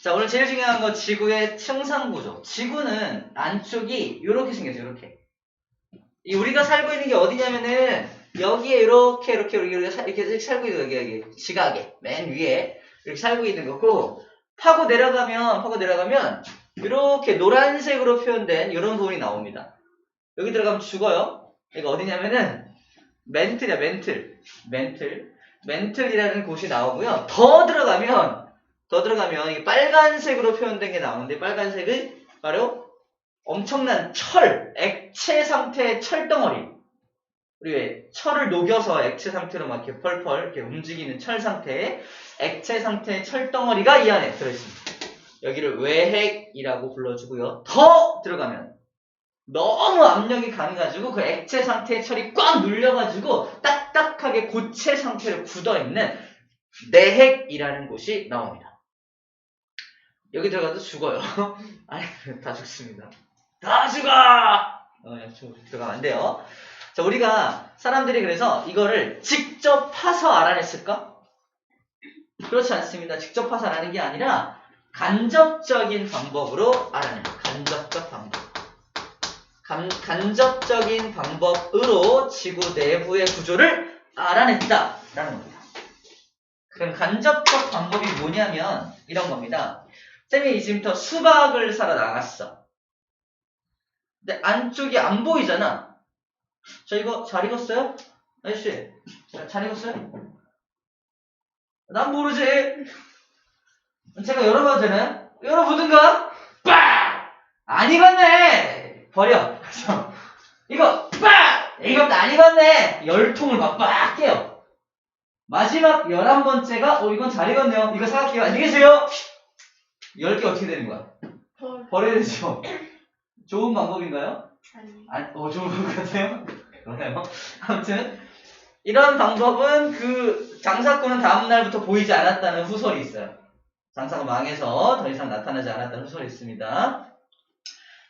자, 오늘 제일 중요한 거 지구의 층상구조. 지구는 안쪽이 이렇게 생겼어요. 이렇게. 우리가 살고 있는 게 어디냐면은 여기에 이렇게 살고 있는 거 여기 지각에 맨 위에 이렇게 살고 있는 거고 파고 내려가면 이렇게 노란색으로 표현된 이런 부분이 나옵니다. 여기 들어가면 죽어요. 이거 어디냐면은 멘틀이야. 멘틀이라는 곳이 나오고요. 더 들어가면 이게 빨간색으로 표현된 게 나오는데 빨간색은 바로 엄청난 액체 상태의 철덩어리. 우리 왜 철을 녹여서 액체 상태로 막 이렇게 펄펄 이렇게 움직이는 철 상태의 액체 상태의 철덩어리가 이 안에 들어있습니다. 여기를 외핵이라고 불러주고요. 더 들어가면 너무 압력이 강해가지고 그 액체 상태의 철이 꽉 눌려가지고 딱딱하게 고체 상태로 굳어있는 내핵이라는 곳이 나옵니다. 여기 들어가도 죽어요. 아니, 다 죽습니다. 다 죽어! 들어가면 안 돼요. 자, 우리가 사람들이 그래서 이거를 직접 파서 알아냈을까? 그렇지 않습니다. 직접 파서 알아낸 게 아니라 간접적인 방법으로 알아냅니다. 간접적 방법. 간접적인 방법으로 지구 내부의 구조를 알아냈다라는 겁니다. 그럼 간접적 방법이 뭐냐면 이런 겁니다. 쌤이 지금부터 수박을 사러 나갔어. 근데 안쪽이 안 보이잖아. 저 이거 잘 익었어요? 아저씨, 잘 익었어요? 난 모르지. 제가 열어봐도 되나요? 열어보든가? 빡! 안 익었네! 버려. 그래서 이거 빡! 이것도 안 익었네! 열통을 막 빡 깨요. 마지막 11번째가 이건 잘 익었네요. 이거 사갈게요. 안녕히 계세요. 10개 어떻게 되는 거야? 버려야 되죠. 좋은 방법인가요? 좋은 방법 같아요? 그러나요? 아무튼 이런 방법은 그 장사꾼은 다음날부터 보이지 않았다는 후설이 있어요. 장사가 망해서 더 이상 나타나지 않았다는 후설이 있습니다.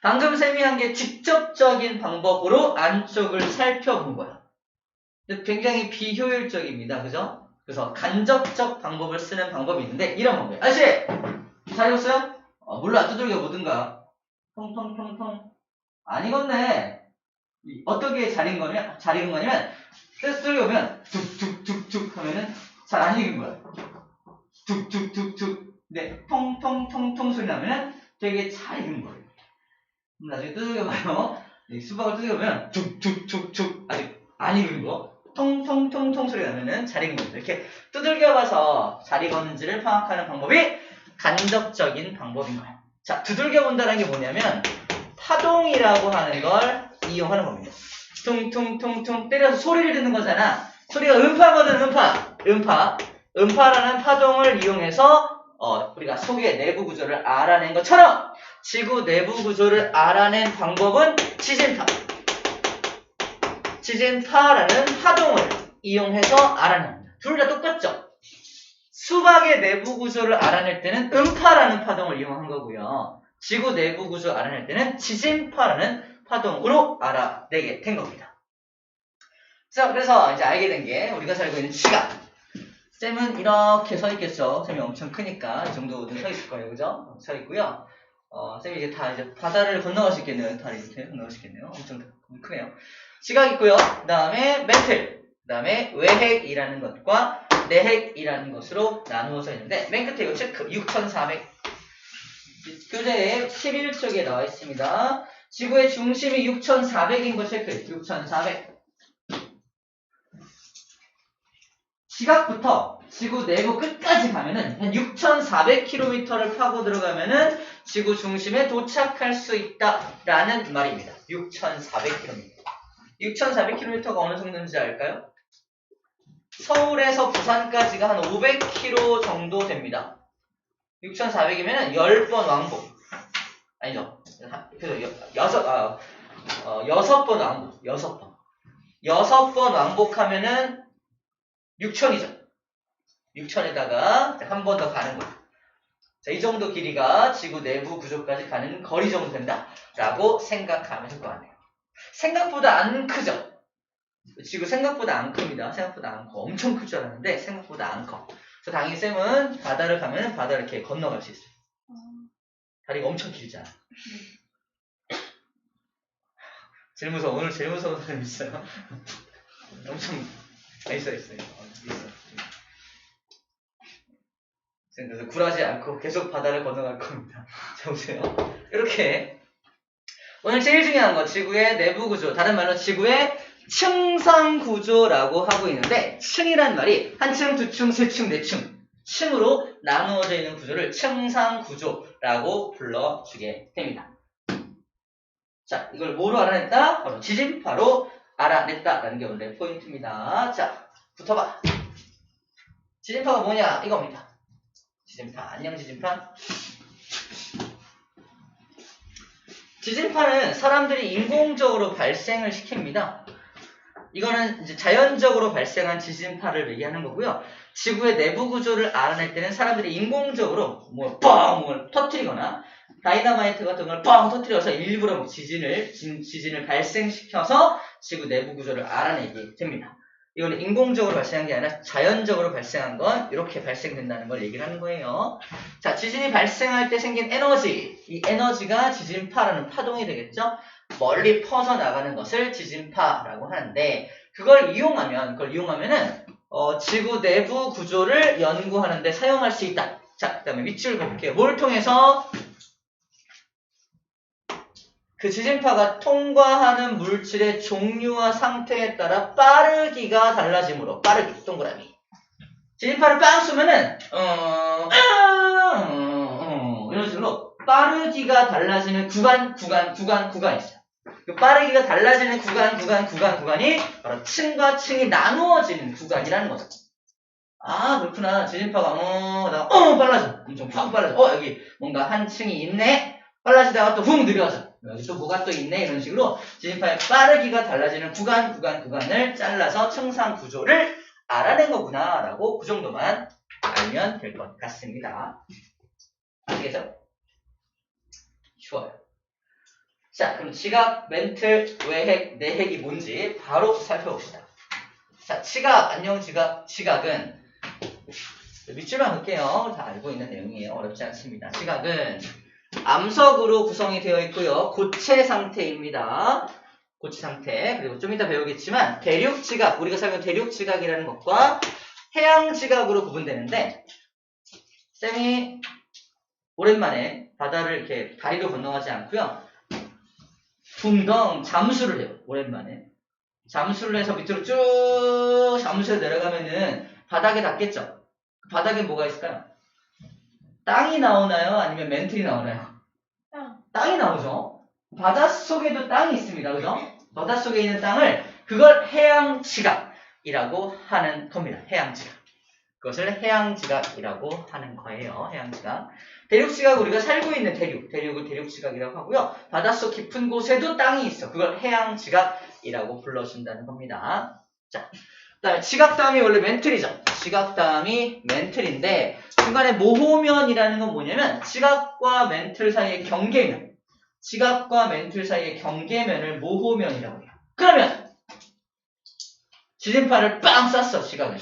방금 쌤이 한 게 직접적인 방법으로 안쪽을 살펴본 거야. 굉장히 비효율적입니다. 그죠? 그래서 간접적 방법을 쓰는 방법이 있는데 이런 방법이에요. 아저씨! 잘 익었어요? 물로 안 두들겨 보든가. 통통통통. 안 익었네. 어떻게 잘 익은 거냐면 두들겨 보면 툭툭툭툭 하면은 잘 안 익은 거야. 툭툭툭툭. 네, 통통통통 소리 나면은 되게 잘 익은 거예요. 그럼 나중에 두들겨봐요. 수박을 두들겨보면 툭툭툭툭 아직 안 익은 거. 통통통통 소리 나면은 잘 익은 겁니다. 이렇게 두들겨봐서 잘 익었는지를 파악하는 방법이 간접적인 방법인 거예요. 자, 두들겨본다는 게 뭐냐면 파동이라고 하는 걸 이용하는 겁니다. 퉁퉁퉁퉁 때려서 소리를 듣는 거잖아. 소리가 음파거든. 음파라는 파동을 이용해서 우리가 속의 내부 구조를 알아낸 것처럼 지구 내부 구조를 알아낸 방법은 지진파. 지진파라는 파동을 이용해서 알아냅니다. 둘 다 똑같죠? 수박의 내부 구조를 알아낼 때는 음파라는 파동을 이용한 거고요. 지구 내부 구조를 알아낼 때는 지진파라는 파동으로 알아내게 된 겁니다. 자, 그래서 이제 알게 된 게 우리가 살고 있는 지각. 쌤은 이렇게 서 있겠죠. 쌤이 엄청 크니까 이 정도는 서 있을 거예요. 그죠? 서 있고요. 쌤이 이제 바다를 건너갈 수 있겠네요. 다리 이렇게 건너갈 수 있겠네요. 엄청 크네요. 지각 있고요. 그 다음에 멘틀. 그 다음에 외핵이라는 것과 내핵이라는 것으로 나누어서 있는데 맨 끝에 이거 체크 6400 교재에 11쪽에 나와 있습니다. 지구의 중심이 6400인 거 체크 6400 지각부터 지구 내부 끝까지 가면은 한 6400km를 파고 들어가면은 지구 중심에 도착할 수 있다라는 말입니다. 6400km 6400km가 어느 정도인지 알까요? 서울에서 부산까지가 한 500km 정도 됩니다. 6,400이면 10번 왕복. 아니죠. 그래서 6번 왕복. 6번. 6번 왕복하면은 6,000이죠. 6,000에다가 한 번 더 가는 거예요. 자, 이 정도 길이가 지구 내부 구조까지 가는 거리 정도 된다라고 생각하면 될 것 같네요. 생각보다 안 크죠? 지구 생각보다 안 큽니다. 생각보다 안 커. 엄청 클 줄 알았는데 생각보다 안 커. 그래서 당연히 쌤은 바다를 가면 바다를 이렇게 건너갈 수 있어요. 다리가 엄청 길잖아. 제일 무서워. 오늘 제일 무서운 사람 있어요. 엄청 있어. 그래서 굴하지 않고 계속 바다를 건너갈 겁니다. 자, 보세요. 이렇게 오늘 제일 중요한 거 지구의 내부 구조, 다른 말로 지구의 층상 구조라고 하고 있는데 층이란 말이 한 층, 두 층, 세 층, 네 층으로 나누어져 있는 구조를 층상 구조라고 불러주게 됩니다. 자, 이걸 뭐로 알아냈다? 바로 지진파로 알아냈다라는 게 원래 포인트입니다. 자, 붙어봐. 지진파가 뭐냐? 이겁니다. 지진파, 안녕 지진파. 지진파는 사람들이 인공적으로 발생을 시킵니다. 이거는 이제 자연적으로 발생한 지진파를 얘기하는 거고요. 지구의 내부 구조를 알아낼 때는 사람들이 인공적으로 뻥을 터뜨리거나 다이너마이트 같은 걸 뻥 터뜨려서 일부러 지진을 발생시켜서 지구 내부 구조를 알아내게 됩니다. 이거는 인공적으로 발생한 게 아니라 자연적으로 발생한 건 이렇게 발생된다는 걸 얘기를 하는 거예요. 자, 지진이 발생할 때 생긴 에너지, 이 에너지가 지진파라는 파동이 되겠죠. 멀리 퍼져나가는 것을 지진파라고 하는데 그걸 이용하면은 지구 내부 구조를 연구하는 데 사용할 수 있다. 자, 그 다음에 밑줄 볼게요. 뭘 통해서? 그 지진파가 통과하는 물질의 종류와 상태에 따라 빠르기가 달라지므로 빠르기, 동그라미. 지진파를 빵 쏘면은 이런 식으로 빠르기가 달라지는 구간이 있어요. 그 빠르기가 달라지는 구간이 바로 층과 층이 나누어지는 구간이라는 거죠. 아, 그렇구나. 지진파가 빨라져. 엄청 팍 빨라져. 여기 뭔가 한 층이 있네. 빨라지다가 또 훅 느려져. 여기 또 뭐가 또 있네. 이런 식으로 지진파의 빠르기가 달라지는 구간을 잘라서 층상 구조를 알아낸 거구나 라고 그 정도만 알면 될 것 같습니다. 아시겠죠? 좋아요. 자, 그럼 지각, 멘틀, 외핵, 내핵이 뭔지 바로 살펴봅시다. 자, 지각, 안녕 지각은 밑줄만 볼게요. 다 알고 있는 내용이에요. 어렵지 않습니다. 지각은 암석으로 구성이 되어 있고요. 고체 상태입니다. 고체 상태. 그리고 좀 이따 배우겠지만 대륙 지각, 우리가 사용하는 대륙 지각이라는 것과 해양 지각으로 구분되는데 쌤이 오랜만에 바다를 이렇게 다리로 건너가지 않고요. 둥덩 잠수를 해요. 오랜만에. 잠수를 해서 밑으로 쭉 잠수해 내려가면은 바닥에 닿겠죠. 바닥에 뭐가 있을까요? 땅이 나오나요? 아니면 멘틀이 나오나요? 땅이 나오죠. 바닷속에도 땅이 있습니다. 그죠? 바닷속에 있는 땅을 그걸 해양 지각이라고 하는 겁니다. 해양 지각. 그것을 해양 지각이라고 하는 거예요. 해양 지각. 대륙 지각 우리가 살고 있는 대륙을 대륙 지각이라고 하고요. 바닷속 깊은 곳에도 땅이 있어. 그걸 해양 지각이라고 불러준다는 겁니다. 자, 그다음에 지각 다음이 원래 멘틀이죠. 지각 다음이 멘틀인데 중간에 모호면이라는 건 뭐냐면 지각과 멘틀 사이의 경계면. 지각과 멘틀 사이의 경계면을 모호면이라고 해요. 그러면 지진파를 빵 쐈어. 지각을.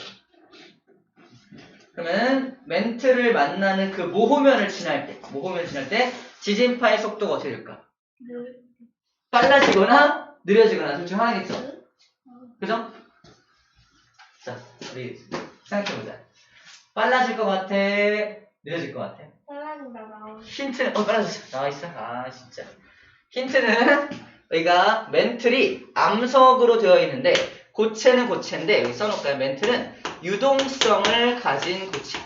그러면 멘틀을 만나는 그 모호면을 지날 때 지진파의 속도가 어떻게 될까? 빨라지거나 느려지거나 둘 중 하나겠죠? 그죠? 자, 우리 생각해보자. 빨라질 것 같아? 느려질 것 같아? 빨라진다 나와. 힌트는 빨라졌어. 나와있어? 아 진짜. 힌트는 여기가 멘틀이 암석으로 되어 있는데 고체는 고체인데 여기 써놓을까요? 멘틀은 유동성을 가진 고체.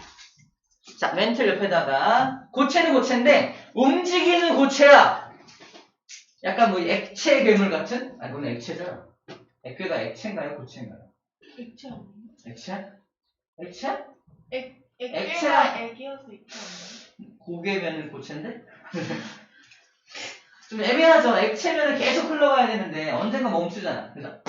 자, 멘틀 옆에다가 고체는 고체인데 움직이는 고체야. 약간 뭐 액체 괴물 같은? 아니 그건 액체잖아. 액괴가 액체인가요? 고체인가요? 액체 아니에요? 액체? 액체? 액체가 액이어서 액체 아니에요? 고개면은 고체인데? 좀 애매하죠. 액체면은 계속 흘러가야 되는데 언젠가 멈추잖아. 그죠?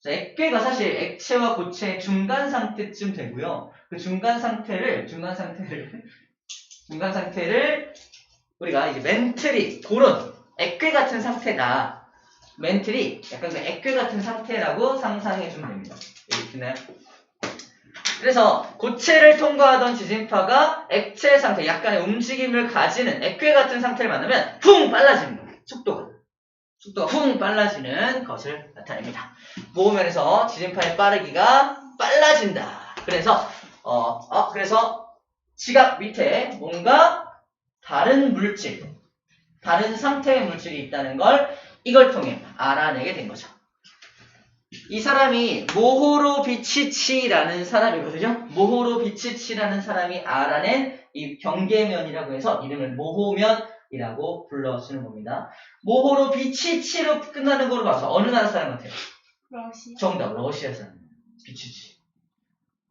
자, 액괴가 사실 액체와 고체의 중간 상태쯤 되고요. 그 중간 상태를 우리가 이제 멘틀이 그런 액괴 같은 상태다. 멘틀이 약간 그 액괴 같은 상태라고 상상해 주면 됩니다. 여기 있나요? 그래서 고체를 통과하던 지진파가 액체 상태, 약간의 움직임을 가지는 액괴 같은 상태를 만나면 쿵 빨라지는 거예요. 속도가 쿵 빨라지는 것을 나타냅니다. 모호면에서 지진파의 빠르기가 빨라진다. 그래서 그래서 지각 밑에 뭔가 다른 물질, 다른 상태의 물질이 있다는 걸 이걸 통해 알아내게 된 거죠. 이 사람이 모호로비치치라는 사람이거든요. 모호로비치치라는 사람이 알아낸 이 경계면이라고 해서 이름을 모호면이라고 불러주는 겁니다. 모호로비치치로 끝나는 걸로 봐서 어느 나라 사람 같아요? 러시아. 정답, 러시아 사람. 비치치.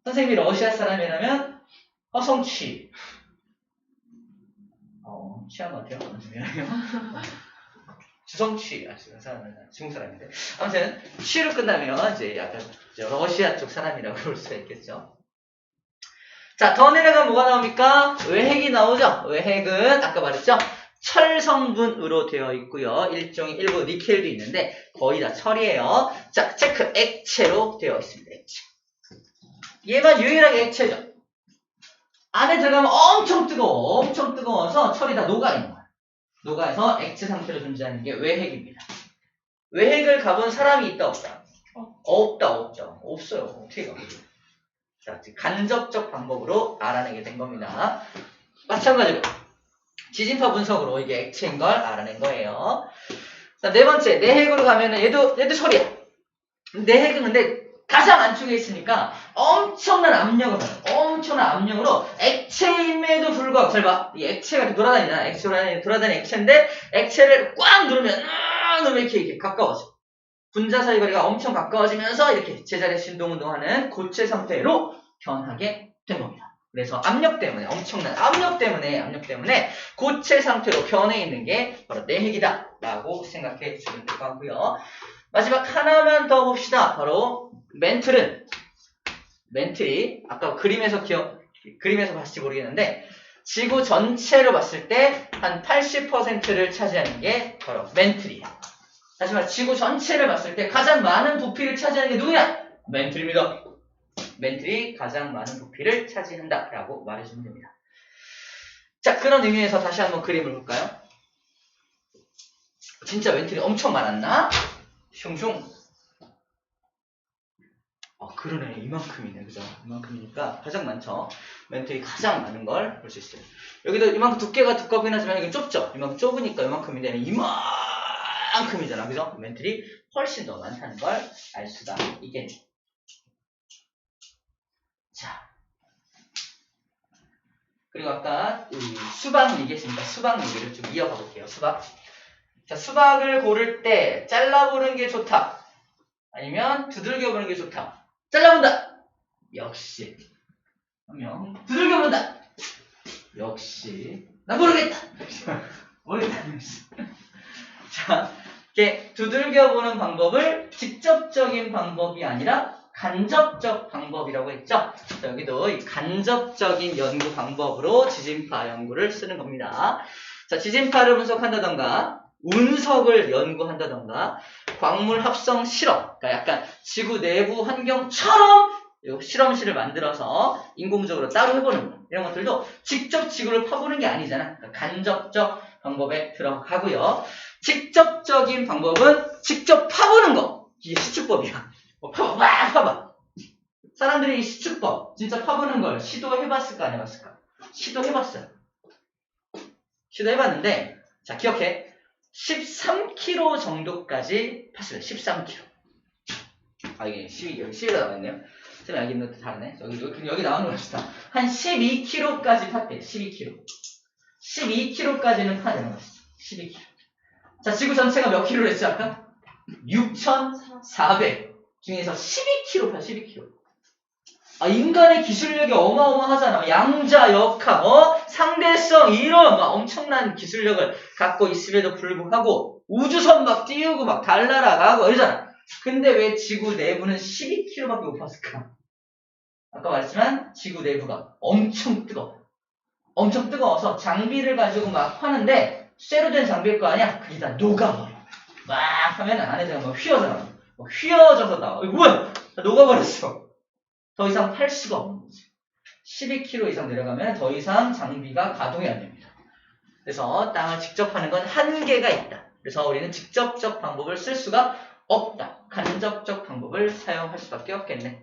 선생님이 러시아 사람이라면 허성취. 취한 것 같아요. 미안해요. 주성취, 중국 사람인데. 아무튼, 취로 끝나면 이제 약간 러시아 쪽 사람이라고 볼 수가 있겠죠. 자, 더 내려가면 뭐가 나옵니까? 외핵이 나오죠? 외핵은 아까 말했죠? 철 성분으로 되어 있고요. 일종의 일부 니켈도 있는데 거의 다 철이에요. 자, 체크. 액체로 되어 있습니다. 액체. 얘만 유일하게 액체죠. 안에 들어가면 엄청 뜨거워서 철이 다 녹아있는 거야. 녹아서 액체 상태로 존재하는 게 외핵입니다. 외핵을 가본 사람이 있다 없다? 없죠. 없어요. 어떻게 가보죠? 자, 간접적 방법으로 알아내게 된 겁니다. 마찬가지로 지진파 분석으로 이게 액체인 걸 알아낸 거예요. 자, 네 번째 내핵으로 가면은 얘도 철이야. 내핵은 근데 가장 안쪽에 있으니까 엄청난 압력을 받아요. 엄청난 압력으로 액체임에도 불구하고 잘 봐. 이 액체가 이렇게 돌아다니잖아. 돌아다니는 액체인데 액체를 꽉 누르면 이렇게 가까워져. 분자 사이 거리가 엄청 가까워지면서 이렇게 제자리 신동운동하는 고체 상태로 변하게 된 겁니다. 그래서 압력 때문에 엄청난 압력 때문에 고체 상태로 변해 있는 게 바로 내핵이다 라고 생각해 주시면 될 것 같고요. 마지막 하나만 더 봅시다. 바로 멘틀이 아까 그림에서 봤을지 모르겠는데 지구 전체로 봤을 때 한 80%를 차지하는 게 바로 멘틀이에요. 다시 말해 지구 전체를 봤을 때 가장 많은 부피를 차지하는 게 누구냐? 멘틀입니다. 멘틀이 가장 많은 부피를 차지한다라고 말해주면 됩니다. 자, 그런 의미에서 다시 한번 그림을 볼까요? 진짜 멘틀이 엄청 많았나? 슝슝. 그러네. 이만큼이네. 그죠? 이만큼이니까 가장 많죠. 멘틀이 가장 많은 걸 볼 수 있어요. 여기도 이만큼 두께가 두껍긴 하지만 이건 좁죠? 이만큼 좁으니까 이만큼인데 이만큼이잖아. 그죠? 멘틀이 훨씬 더 많다는 걸 알 수가 있겠네요. 자. 그리고 아까 수박 얘기했으니까 수박 얘기를 좀 이어가 볼게요. 수박. 자, 수박을 고를 때 잘라보는 게 좋다. 아니면 두들겨보는 게 좋다. 잘라본다. 역시. 그러면 두들겨본다. 역시. 나 모르겠다. 모르겠다. 자, 이렇게 두들겨보는 방법을 직접적인 방법이 아니라 간접적 방법이라고 했죠. 자, 여기도 이 간접적인 연구 방법으로 지진파 연구를 쓰는 겁니다. 자, 지진파를 분석한다던가 운석을 연구한다던가 광물 합성 실험, 그러니까 약간 지구 내부 환경처럼 실험실을 만들어서 인공적으로 따로 해보는 거, 이런 것들도 직접 지구를 파보는 게 아니잖아. 그러니까 간접적 방법에 들어가고요. 직접적인 방법은 직접 파보는 거. 이게 시축법이야. 파봐. 사람들이 이 시축법, 진짜 파보는 걸 시도해봤을까 안 해봤을까? 시도해봤어요. 시도해봤는데, 자, 기억해. 13km 정도까지 팠어요. 13km. 이게 12가 나와있네요. 선생님 여기 있는 데 다르네. 여기 나오는 거 봅시다. 한 12km까지 팠대요. 12km. 12km까지는 파되는 거였어. 12km. 자, 지구 전체가 몇 킬로를 했죠, 아까? 6,400 중에서 12km 파, 12km. 인간의 기술력이 어마어마하잖아. 양자, 역학, 상대성, 이런 막 엄청난 기술력을 갖고 있음에도 불구하고 우주선 막 띄우고 막 달나라가고 이러잖아. 근데 왜 지구 내부는 12km밖에 못 팠을까? 아까 말했지만 지구 내부가 엄청 뜨거워. 엄청 뜨거워서 장비를 가지고 막 하는데 쇠로 된 장비일 거 아니야? 그게 다 녹아버려. 막 하면 안에서 막 휘어져 나와. 휘어져서 나와. 이거 뭐야? 다 녹아버렸어. 더 이상 팔 수가 없는 거지. 12km 이상 내려가면 더 이상 장비가 가동이 안 됩니다. 그래서 땅을 직접 하는 건 한계가 있다. 그래서 우리는 직접적 방법을 쓸 수가 없다. 간접적 방법을 사용할 수밖에 없겠네.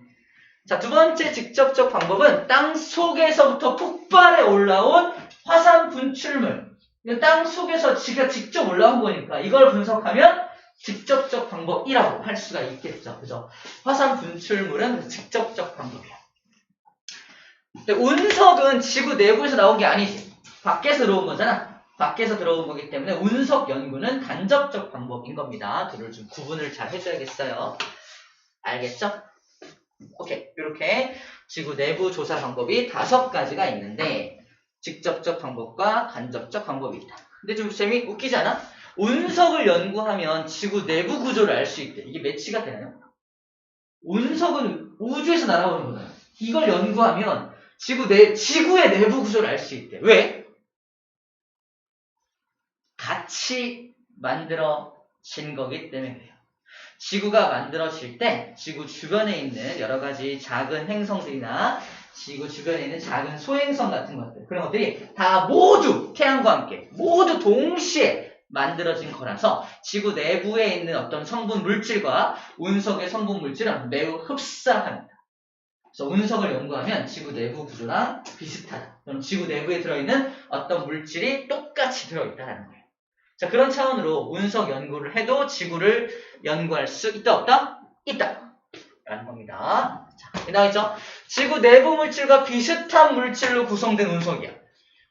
자, 두 번째 직접적 방법은 땅 속에서부터 폭발해 올라온 화산 분출물. 땅 속에서 지가 직접 올라온 거니까 이걸 분석하면 직접적 방법이라고 할 수가 있겠죠. 그죠? 화산 분출물은 직접적 방법이야. 근데 운석은 지구 내부에서 나온 게 아니지. 밖에서 들어온 거잖아. 밖에서 들어온 거기 때문에 운석 연구는 간접적 방법인 겁니다. 둘을 좀 구분을 잘 해줘야겠어요. 알겠죠? 오케이. 이렇게 지구 내부 조사 방법이 5가지가 있는데 직접적 방법과 간접적 방법이 있다. 근데 좀 웃기지 않아? 운석을 연구하면 지구 내부 구조를 알 수 있대. 이게 매치가 되나요? 운석은 우주에서 날아오는 거잖아요. 이걸 연구하면 지구의 내부 구조를 알 수 있대. 왜? 같이 만들어진 거기 때문에 그래요. 지구가 만들어질 때 지구 주변에 있는 여러 가지 작은 행성들이나 지구 주변에 있는 작은 소행성 같은 것들, 그런 것들이 다 모두 태양과 함께 모두 동시에 만들어진 거라서 지구 내부에 있는 어떤 성분 물질과 운석의 성분 물질은 매우 흡사합니다. 그래서 운석을 연구하면 지구 내부 구조랑 비슷하다. 그럼 지구 내부에 들어있는 어떤 물질이 똑같이 들어있다는 거예요. 자, 그런 차원으로 운석 연구를 해도 지구를 연구할 수 있다, 없다? 있다. 라는 겁니다. 자, 나와있죠? 지구 내부 물질과 비슷한 물질로 구성된 운석이야.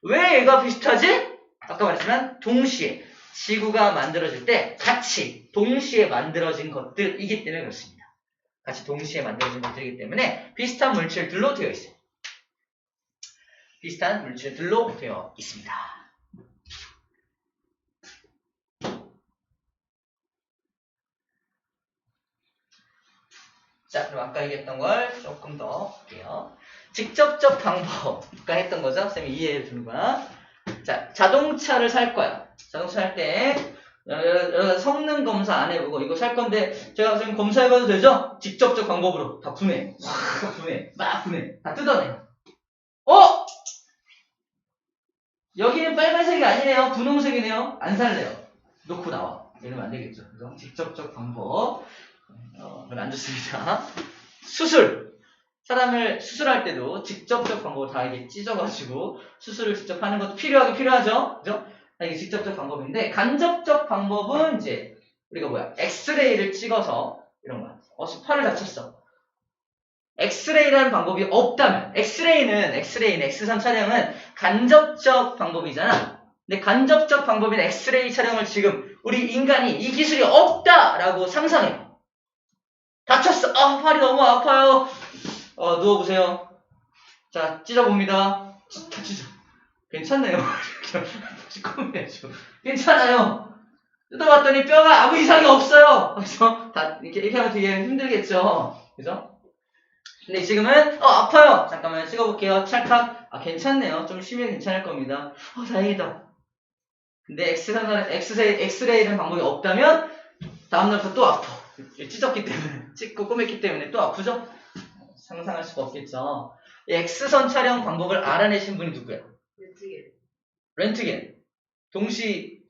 왜 얘가 비슷하지? 아까 말했지만 동시에 지구가 만들어질 때 같이 동시에 만들어진 것들이기 때문에 그렇습니다. 같이 동시에 만들어진 것들이기 때문에 비슷한 물질들로 되어 있어요. 비슷한 물질들로 되어 있습니다. 자, 그럼 아까 얘기했던 걸 조금 더 볼게요. 직접적 방법. 아까 했던 거죠? 선생님이 이해해 주는 거야. 자, 자동차를 살 거야. 자동차 살 때 성능 검사 안 해보고 이거 살 건데 제가 선생님 검사해봐도 되죠? 직접적 방법으로 다 분해. 막 분해. 다 뜯어내. 여기는 빨간색이 아니네요. 분홍색이네요. 안 살래요. 놓고 나와. 이러면 안 되겠죠. 그죠? 직접적 방법. 안 좋습니다. 수술. 사람을 수술할 때도 직접적 방법으로 다 이게 찢어가지고 수술을 직접 하는 것도 필요하죠? 그죠? 이게 직접적 방법인데, 간접적 방법은 이제, 우리가 엑스레이를 찍어서, 이런 거야. 팔을 다쳤어. 엑스레이라는 방법이 없다면, 엑스레이는 엑스선 촬영은 간접적 방법이잖아. 근데 간접적 방법인 엑스레이 촬영을 지금 우리 인간이 이 기술이 없다라고 상상해. 다쳤어. 팔이 너무 아파요. 누워보세요. 자, 찢어봅니다. 다 찢어. 괜찮네요. 시커매죠. 괜찮아요. 뜯어봤더니 뼈가 아무 이상이 없어요. 그래서 다 이렇게 하면 되게 힘들겠죠. 그죠? 근데 지금은 아파요. 잠깐만 찍어볼게요. 찰칵. 괜찮네요. 좀 쉬면 괜찮을 겁니다. 다행이다. 근데 엑스레이라는 방법이 없다면 다음날부터 또 아파. 찢었기 때문에, 찢고 꼬맸기 때문에 또 아프죠? 상상할 수가 없겠죠. 이 X선 촬영 방법을 알아내신 분이 누구야? 렌트겐. 동시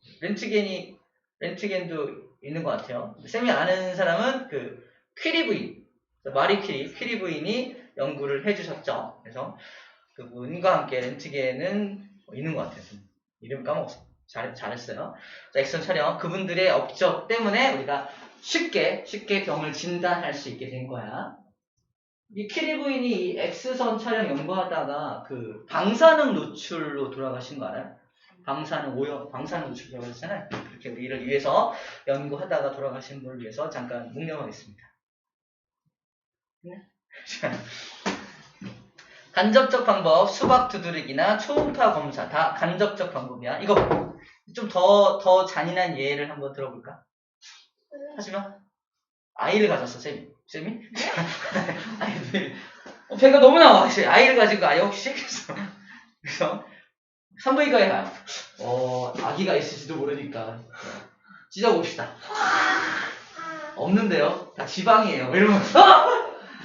렌트겐도 있는 것 같아요. 쌤이 아는 사람은 퀴리 부인, 마리 퀴리 부인이 연구를 해주셨죠. 그래서 그분과 함께 렌트겐은 있는 것 같아요. 이름 까먹었어. 잘했어요. 자, X선 촬영. 그분들의 업적 때문에 우리가 쉽게 병을 진단할 수 있게 된 거야. 이 퀴리 부인이 이 X선 촬영 연구하다가 방사능 노출로 돌아가신 거 알아요? 방사능 노출 돌아가셨잖아요. 그렇게 우리를 위해서 연구하다가 돌아가신 분을 위해서 잠깐 묵념하겠습니다. 간접적 방법, 수박 두드리기나 초음파 검사 다 간접적 방법이야. 이거 좀 더 잔인한 예를 한번 들어볼까? 하지마. 아이를 가졌어, 쌤이. 배가 너무 나와. 아이를 가진 거 아니야, 혹시? 그래서 산부인과에 가요. 아기가 있을지도 모르니까 찢어봅시다. 없는데요? 다 지방이에요. 이러면서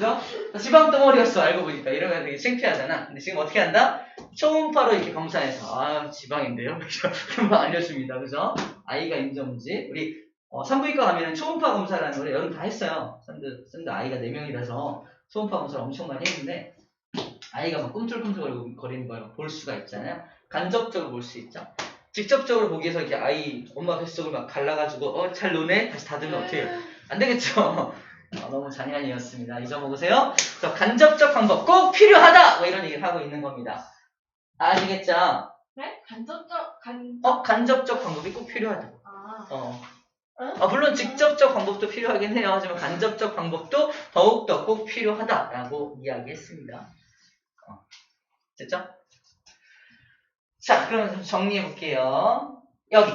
그죠? 지방 덩어리였어, 알고 보니까. 이러면 되게 창피하잖아. 근데 지금 어떻게 한다? 초음파로 이렇게 검사해서, 아, 지방인데요? 그런 알려줍니다. 그죠? 아이가 인정문지. 우리, 산부인과 가면은 초음파 검사라는 걸 여러분 다 했어요. 샌드 아이가 4명이라서 초음파 검사를 엄청 많이 했는데, 아이가 막 꿈틀꿈틀 거리는 걸 볼 수가 있잖아요. 간접적으로 볼 수 있죠. 직접적으로 보기 위해서 이렇게 아이 엄마 뱃속을 막 갈라가지고 잘 노네? 다시 닫으면 어떻게 해요? 안 되겠죠. 너무 잔인이었습니다. 잊어먹으세요. 그래서 간접적 방법 꼭 필요하다! 뭐 이런 얘기를 하고 있는 겁니다. 아시겠죠? 네? 간접적 방법이 꼭 필요하다. 아. 물론 직접적 방법도 필요하긴 해요. 하지만 간접적 방법도 더욱더 꼭 필요하다라고 이야기했습니다. 됐죠? 자, 그럼 정리해 볼게요. 여기.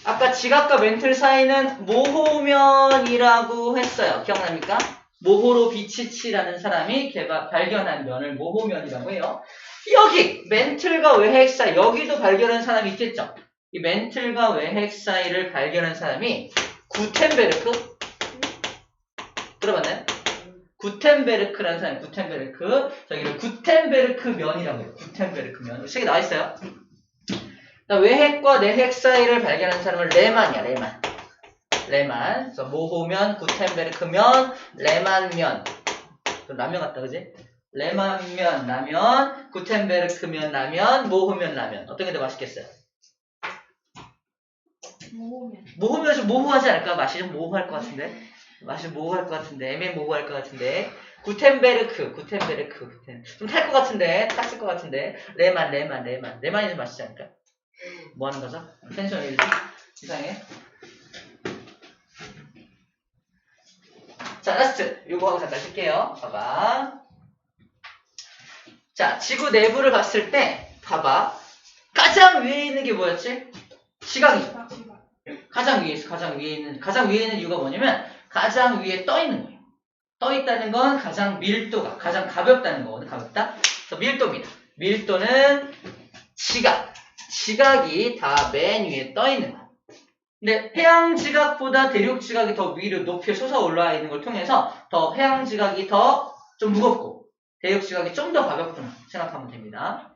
아까 지각과 멘틀 사이는 모호면이라고 했어요. 기억납니까? 모호로 비치치라는 사람이 발견한 면을 모호면이라고 해요. 여기 멘틀과 외핵 사이, 여기도 발견한 사람이 있겠죠? 이 멘틀과 외핵 사이를 발견한 사람이 구텐베르크? 들어봤나요? 구텐베르크라는 사람이 구텐베르크. 저기를 구텐베르크 면이라고 해요. 구텐베르크 면. 책에 나와 있어요. 외핵과 내핵 사이를 발견한 사람은 레만이야, 레만. 레만. 그래서 모호면, 구텐베르크면, 레만면. 좀 라면 같다, 그지? 레만면, 라면, 구텐베르크면, 라면, 모호면, 라면. 어떤 게 더 맛있겠어요? 모호면 좀 모호하지 않을까? 맛이 좀 모호할 것 같은데? 맛이 모호할 것 같은데, 애매모호할 것 같은데. 구텐베르크. 좀 탈 것 같은데, 탔을 것 같은데. 레만이 좀 맛있지 않을까? 뭐 하는 거죠? 텐션 왜 이러지? 이상해. 자, 라스트. 요거 하고 잠깐 쓸게요. 봐봐. 자, 지구 내부를 봤을 때, 봐봐. 가장 위에 있는 게 뭐였지? 지각이죠. 가장 위에 있는 이유가 뭐냐면, 가장 위에 떠 있는 거예요. 떠 있다는 건 가장 밀도가, 가장 가볍다는 거거든, 가볍다. 그래서 밀도입니다. 밀도는 지각이 다 맨 위에 떠 있는 거예요. 근데 해양 지각보다 대륙 지각이 더 위로 높이 솟아 올라와 있는 걸 통해서 더 해양 지각이 더 좀 무겁고 대륙 지각이 좀 더 가볍구나 생각하면 됩니다.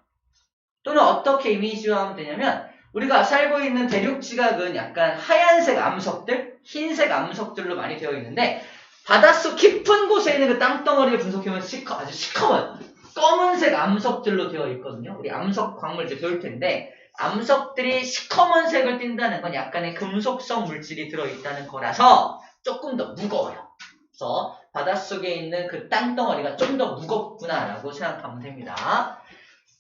또는 어떻게 이미지화하면 되냐면 우리가 살고 있는 대륙 지각은 약간 하얀색 암석들, 흰색 암석들로 많이 되어 있는데 바닷속 깊은 곳에 있는 그 땅덩어리를 분석해보면 아주 시커먼 검은색 암석들로 되어 있거든요. 우리 암석 광물 이제 배울 텐데 암석들이 시커먼 색을 띈다는 건 약간의 금속성 물질이 들어있다는 거라서 조금 더 무거워요. 그래서 바닷속에 있는 그 땅덩어리가 좀 더 무겁구나라고 생각하면 됩니다.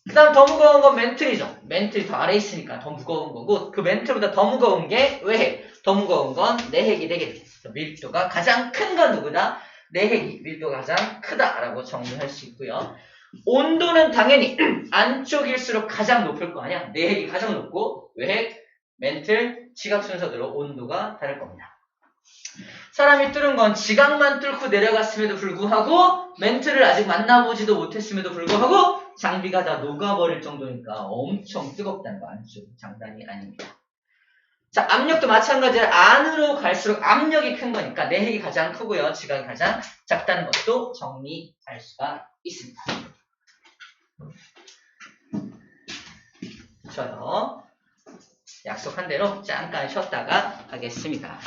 그 다음 더 무거운 건 멘틀이죠. 멘틀이 더 아래에 있으니까 더 무거운 거고 그 멘틀보다 더 무거운 게 외핵. 더 무거운 건 내핵이 되겠죠. 밀도가 가장 큰 건 누구다? 내핵이 밀도가 가장 크다라고 정리할 수 있고요. 온도는 당연히 안쪽일수록 가장 높을 거 아니야. 내핵이 가장 높고 외핵, 멘틀, 지각 순서대로 온도가 다를 겁니다. 사람이 뚫은 건 지각만 뚫고 내려갔음에도 불구하고 멘틀을 아직 만나보지도 못했음에도 불구하고 장비가 다 녹아버릴 정도니까 엄청 뜨겁다는 거 안쪽 장난이 아닙니다. 자, 압력도 마찬가지로 안으로 갈수록 압력이 큰 거니까 내핵이 가장 크고요. 지각이 가장 작다는 것도 정리할 수가 있습니다. 저요. 약속한 대로 잠깐 쉬었다가 하겠습니다.